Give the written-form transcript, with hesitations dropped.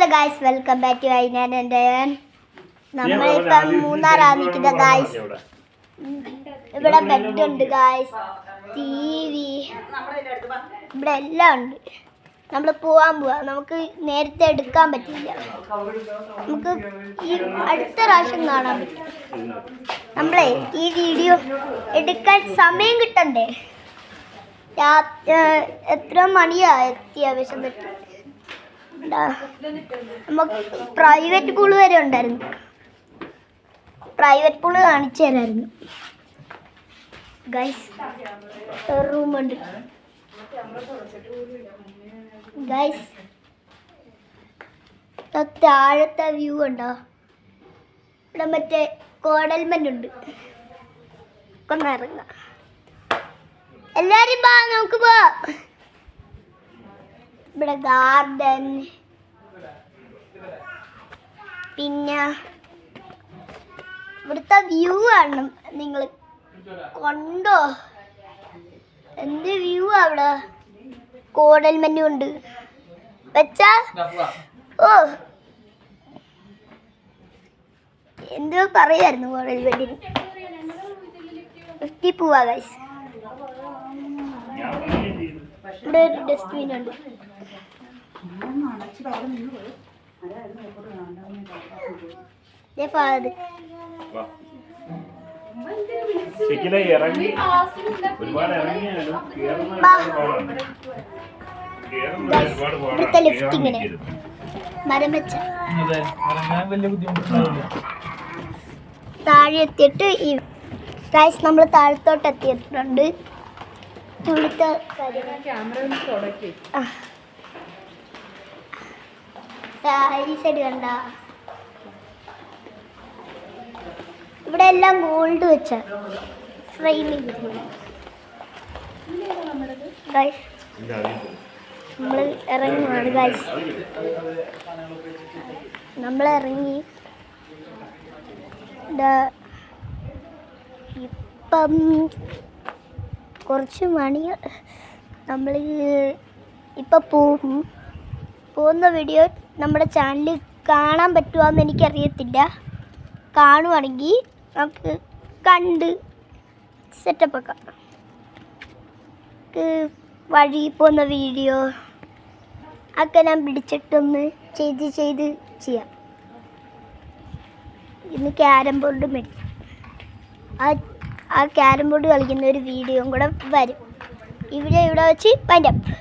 Hello guys, welcome back to വൈനാൻ്റെ. നമ്മളിപ്പം മൂന്നാറാണ് നിൽക്കുന്നത് ഗായ്സ്. ഇവിടെ ബെഡുണ്ട് ഗായ്സ്, TV, ഇവിടെ എല്ലാം ഉണ്ട്. നമ്മൾ പോവാൻ പോവാ. നമുക്ക് നേരത്തെ എടുക്കാൻ പറ്റില്ല. നമുക്ക് ഈ അടുത്ത പ്രാവശ്യം കാണാൻ പറ്റും. നമ്മളെ ഈ വീഡിയോ എടുക്കാൻ സമയം കിട്ടണ്ടേ? എത്ര മണിയാ എത്തിയ വിശന്നിട്ട്? നമുക്ക് പ്രൈവറ്റ് പൂള് വരെ ഉണ്ടായിരുന്നു. പ്രൈവറ്റ് പൂള് കാണിച്ചു തരായിരുന്നു ഗൈസ്. റൂമുണ്ട് ഗൈസ്. താഴത്തെ വ്യൂ ഉണ്ടോ? ഇവിടെ മറ്റേ കോടൽമഞ്ഞുണ്ട്. ഒന്ന് ഇറങ്ങാം എല്ലാരും. നമുക്ക് പോ. ഇവിടെ ഗാർഡൻ, പിന്നെ ഇവിടുത്തെ വ്യൂ കാണണം നിങ്ങൾ. കൊണ്ടോ എന്ത് വ്യൂ അവിടെ. കോടൽമഞ്ഞുണ്ട് വെച്ചാ. ഓ എന്തോ പറയായിരുന്നു കോടൽമഞ്ഞിന്. 50 പോവാ ഗൈസ്. ഇവിടെ ഒരു ഡസ്റ്റ്ബിൻ ഉണ്ട്. ഇവിടുത്തെ ലിഫ്റ്റ് ഇങ്ങനെ മരം വെച്ച താഴെ എത്തിയിട്ട് ഈ ഗൈസ് നമ്മൾ താഴത്തോട്ട് എത്തിയിട്ടുണ്ട്. ഇവിടുത്തെ ഈ സൈഡ് കണ്ട. ഇവിടെ എല്ലാം ഗോൾഡ് വെച്ച ഫ്രെയിമിങ്. ഗൈസ് നമ്മൾ ഇറങ്ങുവാണ് ഗൈസ്. നമ്മൾ ഇറങ്ങി. ഇപ്പം കുറച്ച് മണി. നമ്മൾ ഇപ്പം പോകുന്ന വീഡിയോ നമ്മുടെ ചാനലിൽ കാണാൻ പറ്റുമോയെന്ന് എനിക്കറിയത്തില്ല. കാണുവാണെങ്കിൽ നമുക്ക് കണ്ട് സെറ്റപ്പ് ആക്കാം. വഴി പോകുന്ന വീഡിയോ ഒക്കെ ഞാൻ പിടിച്ചിട്ടൊന്ന് ചെയ്ത് ചെയ്യാം. ഇന്ന് ക്യാരം ബോർഡ് മേടിക്കും. ആ ക്യാരം ബോർഡ് കളിക്കുന്ന ഒരു വീഡിയോയും കൂടെ വരും. ഇവിടെ വെച്ച് വൈൻഡ് അപ്പ്.